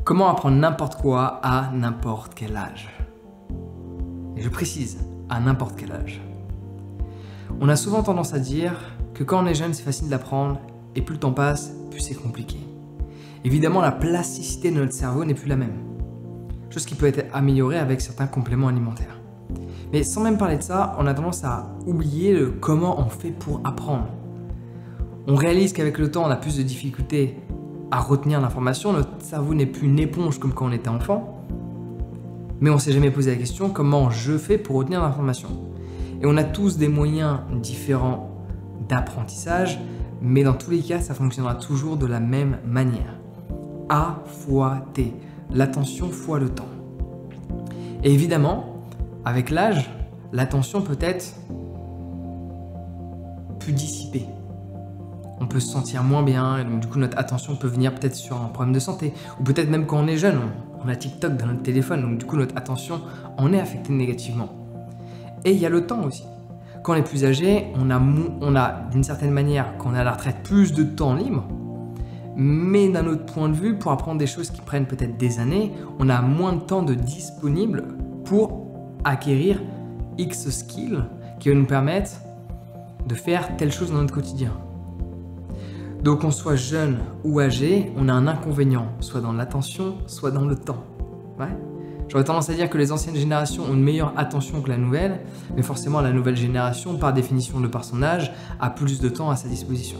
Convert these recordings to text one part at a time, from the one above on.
Comment apprendre n'importe quoi à n'importe quel âge? Et je précise, à n'importe quel âge. On a souvent tendance à dire que quand on est jeune, c'est facile d'apprendre et plus le temps passe, plus c'est compliqué. Évidemment, la plasticité de notre cerveau n'est plus la même. Chose qui peut être améliorée avec certains compléments alimentaires. Mais sans même parler de ça, on a tendance à oublier le comment on fait pour apprendre. On réalise qu'avec le temps, on a plus de difficultés à retenir l'information. Notre cerveau n'est plus une éponge comme quand on était enfant. Mais on ne s'est jamais posé la question comment je fais pour retenir l'information. Et on a tous des moyens différents d'apprentissage, mais dans tous les cas, ça fonctionnera toujours de la même manière. A fois T, l'attention fois le temps. Et évidemment, avec l'âge, l'attention peut être plus dissipée. On peut se sentir moins bien, et donc du coup notre attention peut venir peut-être sur un problème de santé, ou peut-être même quand on est jeune, on a TikTok dans notre téléphone, donc du coup notre attention en est affectée négativement. Et il y a le temps aussi. Quand on est plus âgé, on a d'une certaine manière, quand on est à la retraite, plus de temps libre, mais d'un autre point de vue, pour apprendre des choses qui prennent peut-être des années, on a moins de temps de disponible pour acquérir X skills qui va nous permettre de faire telle chose dans notre quotidien. Donc qu'on soit jeune ou âgé, on a un inconvénient, soit dans l'attention, soit dans le temps. Ouais. J'aurais tendance à dire que les anciennes générations ont une meilleure attention que la nouvelle, mais forcément la nouvelle génération, par définition de par son âge, a plus de temps à sa disposition.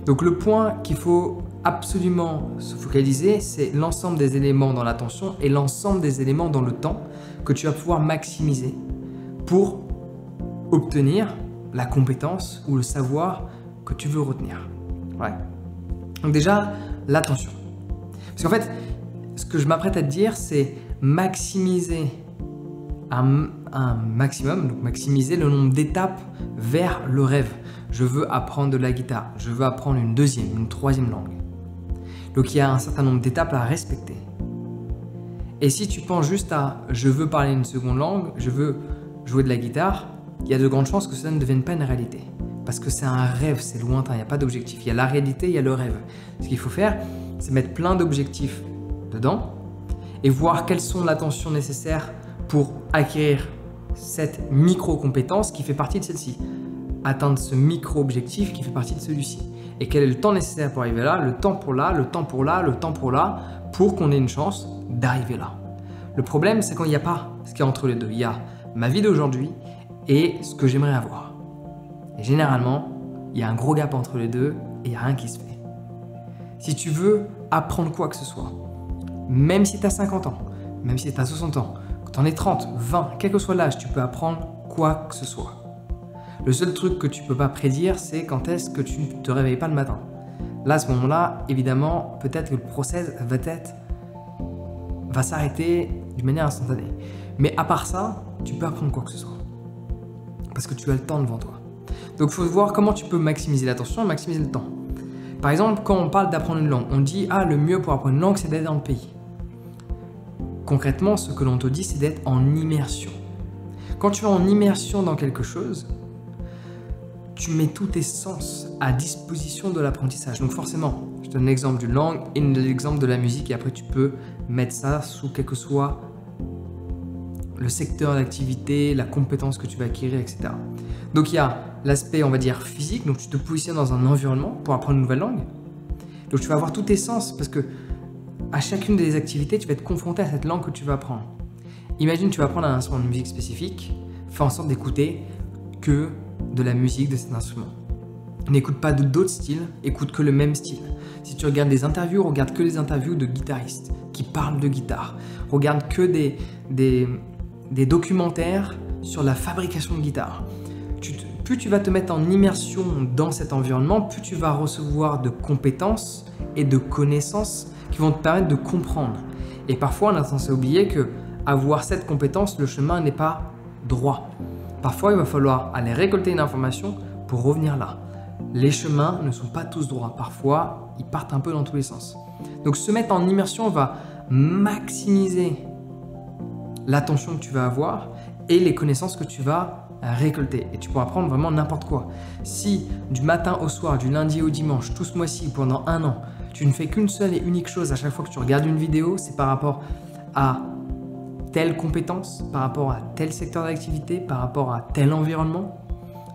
Donc le point qu'il faut absolument se focaliser, c'est l'ensemble des éléments dans l'attention et l'ensemble des éléments dans le temps que tu vas pouvoir maximiser pour obtenir la compétence ou le savoir que tu veux retenir. Ouais. Donc déjà, l'attention. Parce qu'en fait, ce que je m'apprête à te dire, c'est maximiser un maximum, donc maximiser le nombre d'étapes vers le rêve. Je veux apprendre de la guitare, je veux apprendre une deuxième, une troisième langue. Donc il y a un certain nombre d'étapes à respecter. Et si tu penses juste à « je veux parler une seconde langue, je veux jouer de la guitare », il y a de grandes chances que ça ne devienne pas une réalité. Parce que c'est un rêve, c'est lointain, il n'y a pas d'objectif. Il y a la réalité, il y a le rêve. Ce qu'il faut faire, c'est mettre plein d'objectifs dedans et voir quelles sont l'attention nécessaire pour acquérir cette micro-compétence qui fait partie de celle-ci. Atteindre ce micro-objectif qui fait partie de celui-ci. Et quel est le temps nécessaire pour arriver là, le temps pour là, le temps pour là, le temps pour là, pour qu'on ait une chance d'arriver là. Le problème, c'est quand il n'y a pas ce qu'il y a entre les deux. Il y a ma vie d'aujourd'hui et ce que j'aimerais avoir. Et généralement, il y a un gros gap entre les deux et il n'y a rien qui se fait. Si tu veux apprendre quoi que ce soit, même si tu as 50 ans, même si tu as 60 ans, quand tu en es 30, 20, quel que soit l'âge, tu peux apprendre quoi que ce soit. Le seul truc que tu ne peux pas prédire, c'est quand est-ce que tu ne te réveilles pas le matin. Là, à ce moment-là, évidemment, peut-être que le process va s'arrêter d'une manière instantanée. Mais à part ça, tu peux apprendre quoi que ce soit. Parce que tu as le temps devant toi. Donc, il faut voir comment tu peux maximiser l'attention et maximiser le temps. Par exemple, quand on parle d'apprendre une langue, on dit « Ah, le mieux pour apprendre une langue, c'est d'être dans le pays. » Concrètement, ce que l'on te dit, c'est d'être en immersion. Quand tu es en immersion dans quelque chose, tu mets tous tes sens à disposition de l'apprentissage. Donc forcément, je te donne l'exemple d'une langue et l'exemple de la musique et après tu peux mettre ça sous quel que soit le secteur d'activité, la compétence que tu vas acquérir, etc. Donc il y a l'aspect, on va dire, physique, donc tu te positionnes dans un environnement pour apprendre une nouvelle langue. Donc tu vas avoir tous tes sens parce que à chacune des activités, tu vas être confronté à cette langue que tu vas apprendre. Imagine, tu vas apprendre un instrument de musique spécifique, fais en sorte d'écouter que de la musique de cet instrument. N'écoute pas d'autres styles, écoute que le même style. Si tu regardes des interviews, regarde que les interviews de guitaristes qui parlent de guitare. Regarde que des documentaires sur la fabrication de guitare. Plus tu vas te mettre en immersion dans cet environnement, plus tu vas recevoir de compétences et de connaissances qui vont te permettre de comprendre. Et parfois, on a tendance à oublier que avoir cette compétence, le chemin n'est pas droit. Parfois, il va falloir aller récolter une information pour revenir là. Les chemins ne sont pas tous droits. Parfois, ils partent un peu dans tous les sens. Donc, se mettre en immersion va maximiser l'attention que tu vas avoir et les connaissances que tu vas récolter. Et tu pourras apprendre vraiment n'importe quoi. Si du matin au soir, du lundi au dimanche, tout ce mois-ci, pendant un an, tu ne fais qu'une seule et unique chose à chaque fois que tu regardes une vidéo, c'est par rapport à telle compétence, par rapport à tel secteur d'activité, par rapport à tel environnement,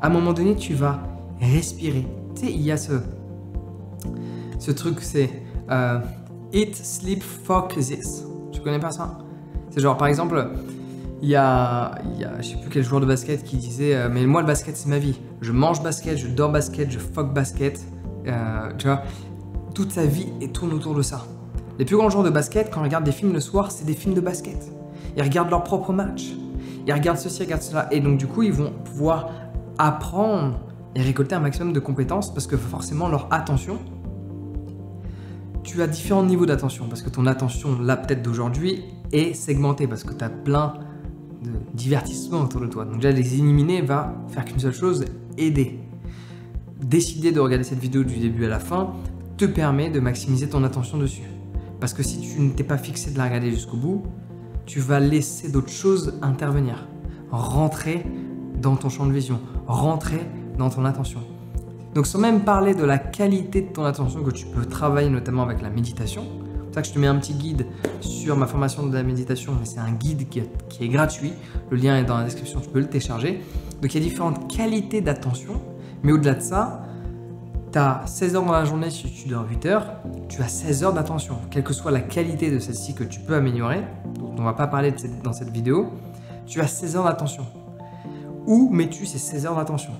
à un moment donné, tu vas respirer. Tu sais, il y a ce truc, c'est Eat, Sleep, Fuck This. Tu connais pas ça? C'est genre, par exemple, il y a je sais plus quel joueur de basket qui disait mais moi, le basket, c'est ma vie. Je mange basket, je dors basket, je fuck basket. Tu vois, toute sa vie tourne autour de ça. Les plus grands joueurs de basket, quand ils regardent des films le soir, c'est des films de basket. Ils regardent leurs propres matchs. Ils regardent ceci, ils regardent cela. Et donc, du coup, ils vont pouvoir apprendre et récolter un maximum de compétences parce que forcément, leur attention, tu as différents niveaux d'attention parce que ton attention, là, peut-être d'aujourd'hui, est segmentée parce que tu as plein de divertissements autour de toi. Donc, déjà, les éliminer va faire qu'une seule chose, aider. Décider de regarder cette vidéo du début à la fin te permet de maximiser ton attention dessus. Parce que si tu ne t'es pas fixé de la regarder jusqu'au bout, tu vas laisser d'autres choses intervenir, rentrer dans ton champ de vision, rentrer dans ton attention. Donc sans même parler de la qualité de ton attention que tu peux travailler notamment avec la méditation. C'est pour ça que je te mets un petit guide sur ma formation de la méditation, mais c'est un guide qui est gratuit. Le lien est dans la description, tu peux le télécharger. Donc il y a différentes qualités d'attention, mais au-delà de ça, tu as 16 heures dans la journée si tu dors 8 heures, tu as 16 heures d'attention. Quelle que soit la qualité de celle-ci que tu peux améliorer, dont on ne va pas parler dans cette vidéo, tu as 16 heures d'attention. Où mets-tu ces 16 heures d'attention?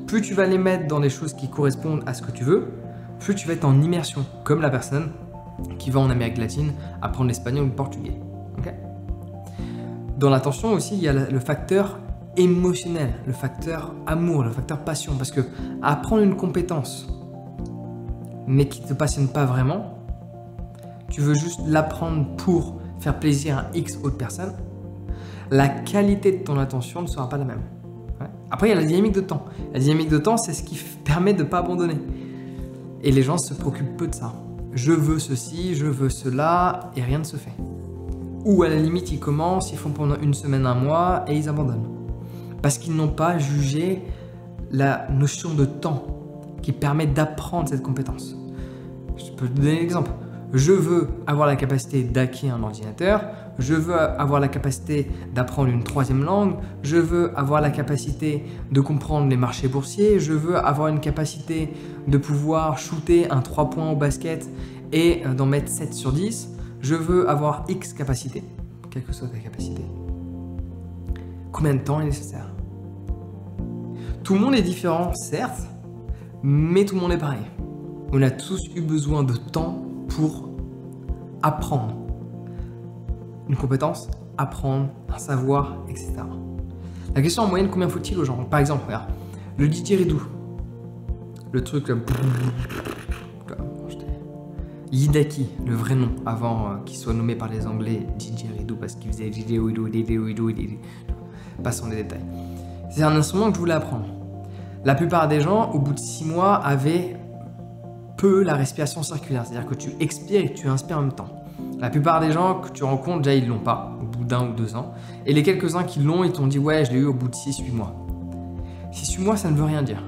Plus tu vas les mettre dans des choses qui correspondent à ce que tu veux, plus tu vas être en immersion, comme la personne qui va en Amérique latine apprendre l'espagnol ou le portugais. Okay? Dans l'attention aussi, il y a le facteur émotionnel, le facteur amour, le facteur passion, parce que apprendre une compétence mais qui ne te passionne pas vraiment, tu veux juste l'apprendre pour faire plaisir à X autres personnes, la qualité de ton attention ne sera pas la même. Ouais. Après, il y a la dynamique de temps. La dynamique de temps, c'est ce qui permet de ne pas abandonner. Et les gens se préoccupent peu de ça. Je veux ceci, je veux cela, et rien ne se fait. Ou à la limite, ils commencent, ils font pendant une semaine, un mois, et ils abandonnent. Parce qu'ils n'ont pas jugé la notion de temps qui permet d'apprendre cette compétence. Je peux te donner un exemple. Je veux avoir la capacité d'hacker un ordinateur, je veux avoir la capacité d'apprendre une troisième langue, je veux avoir la capacité de comprendre les marchés boursiers, je veux avoir une capacité de pouvoir shooter un 3 points au basket et d'en mettre 7 sur 10, je veux avoir X capacité, quelle que soit ta capacité. Combien de temps est nécessaire? Tout le monde est différent, certes, mais tout le monde est pareil. On a tous eu besoin de temps pour apprendre une compétence, apprendre un savoir, etc. La question en moyenne, combien faut-il aux gens? Par exemple, regarde, le didgeridoo, le truc là, Yidaki, le vrai nom, avant qu'il soit nommé par les Anglais didgeridoo parce qu'il faisait didgeridoo, passons les détails. C'est un instrument que je voulais apprendre. La plupart des gens, au bout de 6 mois, avaient peu la respiration circulaire, c'est-à-dire que tu expires et que tu inspires en même temps. La plupart des gens que tu rencontres, déjà, ils l'ont pas, au bout d'1 ou 2 ans. Et les quelques-uns qui l'ont, ils t'ont dit « ouais, je l'ai eu au bout de 6-8 mois ». 6-8 mois, ça ne veut rien dire.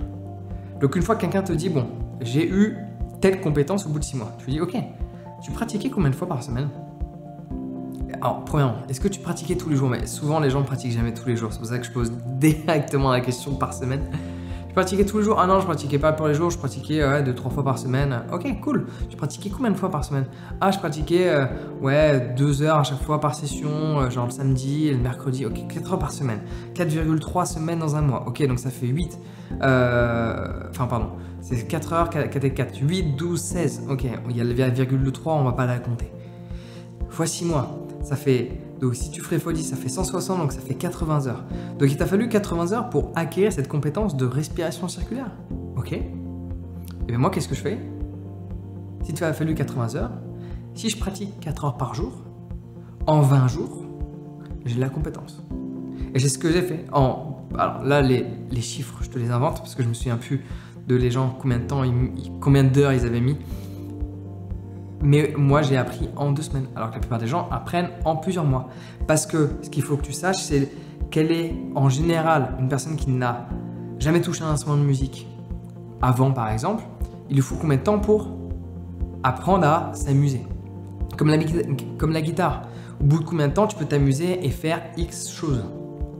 Donc une fois que quelqu'un te dit « bon, j'ai eu telle compétence au bout de 6 mois », tu lui dis « ok, tu pratiquais combien de fois par semaine ?» Alors, premièrement, est-ce que tu pratiquais tous les jours? Mais souvent, les gens ne pratiquent jamais tous les jours. C'est pour ça que je pose directement la question par semaine. Tu pratiquais tous les jours? Ah non, je pratiquais pas pour les jours, je pratiquais 2-3 fois par semaine. Ok, cool. Tu pratiquais combien de fois par semaine? Ah, je pratiquais 2 heures à chaque fois par session, genre le samedi et le mercredi. Ok, 4 heures par semaine. 4,3 semaines dans un mois. Ok, donc ça fait 8. C'est 4 heures, 4 et 4. 8, 12, 16. Ok, il y a le 0,3, on va pas la compter. Fois 6 mois. Ça fait, donc si tu ferais x10, ça fait 160, donc ça fait 80 heures. Donc il t'a fallu 80 heures pour acquérir cette compétence de respiration circulaire. Ok. Et bien moi, qu'est-ce que je fais? Si tu as fallu 80 heures, si je pratique 4 heures par jour, en 20 jours, j'ai la compétence. Et c'est ce que j'ai fait. Alors là, les chiffres, je te les invente parce que je me souviens plus de les gens, combien d'heures ils avaient mis. Mais moi, j'ai appris en 2 semaines, alors que la plupart des gens apprennent en plusieurs mois. Parce que ce qu'il faut que tu saches, c'est quelle est en général une personne qui n'a jamais touché un instrument de musique avant, par exemple, il lui faut combien de temps pour apprendre à s'amuser. Comme la guitare. Au bout de combien de temps tu peux t'amuser et faire X choses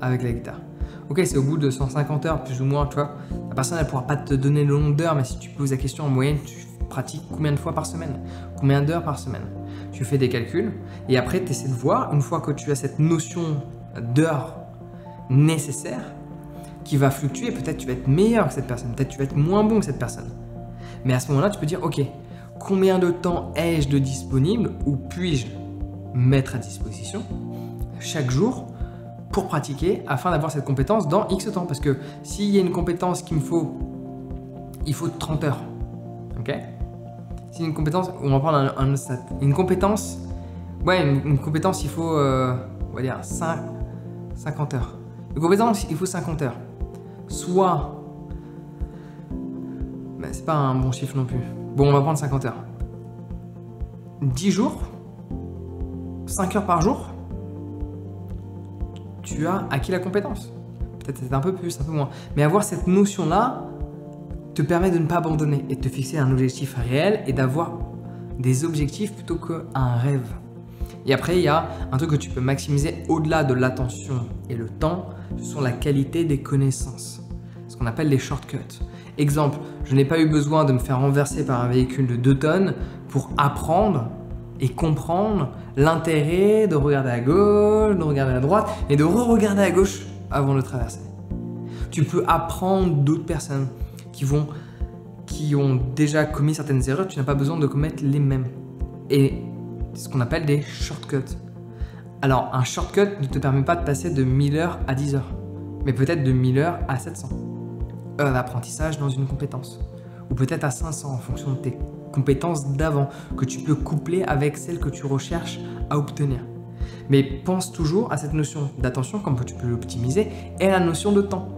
avec la guitare? Ok, c'est au bout de 150 heures, plus ou moins, tu vois. La personne, elle ne pourra pas te donner le nombre d'heures, mais si tu poses la question en moyenne, tu pratiques combien de fois par semaine? Combien d'heures par semaine? Tu fais des calculs et après, tu essaies de voir, une fois que tu as cette notion d'heures nécessaires, qui va fluctuer, peut-être tu vas être meilleur que cette personne, peut-être tu vas être moins bon que cette personne. Mais à ce moment-là, tu peux dire, ok, combien de temps ai-je de disponible ou puis-je mettre à disposition chaque jour pour pratiquer afin d'avoir cette compétence dans X temps. Parce que s'il y a une compétence qu'il me faut, il faut 30 heures. Ok? Si une compétence, on va prendre un autre stat. Une compétence, ouais, une compétence, il faut, on va dire 50 heures. Une compétence, il faut 50 heures. Soit, ben, c'est pas un bon chiffre non plus. Bon, on va prendre 50 heures. 10 jours, 5 heures par jour, tu as acquis la compétence. Peut-être c'est un peu plus, un peu moins. Mais avoir cette notion-là te permet de ne pas abandonner et de te fixer un objectif réel et d'avoir des objectifs plutôt qu'un rêve. Et après, il y a un truc que tu peux maximiser au-delà de l'attention et le temps, ce sont la qualité des connaissances. Ce qu'on appelle les shortcuts. Exemple, je n'ai pas eu besoin de me faire renverser par un véhicule de 2 tonnes pour apprendre et comprendre l'intérêt de regarder à gauche, de regarder à droite et de re-regarder à gauche avant de traverser. Tu peux apprendre d'autres personnes qui ont déjà commis certaines erreurs, tu n'as pas besoin de commettre les mêmes. Et c'est ce qu'on appelle des shortcuts. Alors, un shortcut ne te permet pas de passer de 1000 heures à 10 heures, mais peut-être de 1000 heures à 700 heures d'apprentissage dans une compétence, ou peut-être à 500 en fonction de tes compétences d'avant, que tu peux coupler avec celles que tu recherches à obtenir. Mais pense toujours à cette notion d'attention, comme tu peux l'optimiser, et à la notion de temps.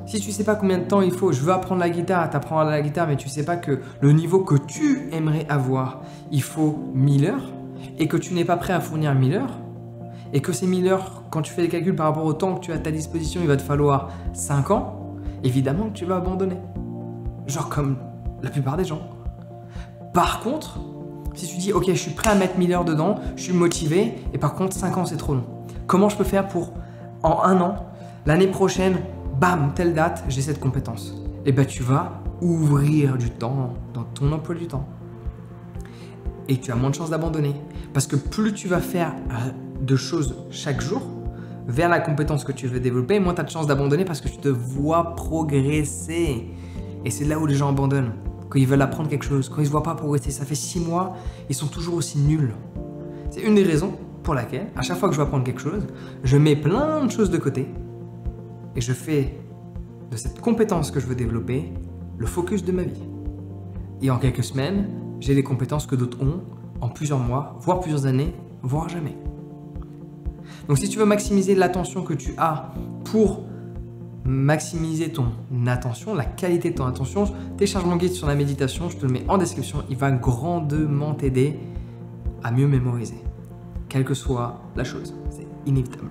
Si tu ne sais pas combien de temps il faut, je veux apprendre la guitare, tu apprends la guitare, mais tu ne sais pas que le niveau que tu aimerais avoir, il faut 1000 heures, et que tu n'es pas prêt à fournir 1000 heures, et que ces 1000 heures, quand tu fais les calculs par rapport au temps que tu as à ta disposition, il va te falloir 5 ans, évidemment que tu vas abandonner. Genre comme la plupart des gens. Par contre, si tu dis, ok, je suis prêt à mettre 1000 heures dedans, je suis motivé, et par contre 5 ans c'est trop long. Comment je peux faire pour, en 1 an, l'année prochaine, bam, telle date, j'ai cette compétence? Et bien tu vas ouvrir du temps dans ton emploi du temps. Et tu as moins de chances d'abandonner. Parce que plus tu vas faire de choses chaque jour vers la compétence que tu veux développer, moins tu as de chances d'abandonner parce que tu te vois progresser. Et c'est là où les gens abandonnent. Quand ils veulent apprendre quelque chose, quand ils ne se voient pas progresser, ça fait 6 mois, ils sont toujours aussi nuls. C'est une des raisons pour laquelle, à chaque fois que je veux apprendre quelque chose, je mets plein de choses de côté et je fais de cette compétence que je veux développer le focus de ma vie. Et en quelques semaines, j'ai des compétences que d'autres ont en plusieurs mois, voire plusieurs années, voire jamais. Donc si tu veux maximiser l'attention que tu as pour maximiser ton attention, la qualité de ton attention, télécharge mon guide sur la méditation, je te le mets en description, il va grandement t'aider à mieux mémoriser, quelle que soit la chose, c'est inévitable.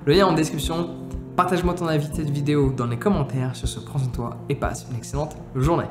Le lien en description, partage-moi ton avis de cette vidéo dans les commentaires, sur ce, prends soin de toi et passe une excellente journée.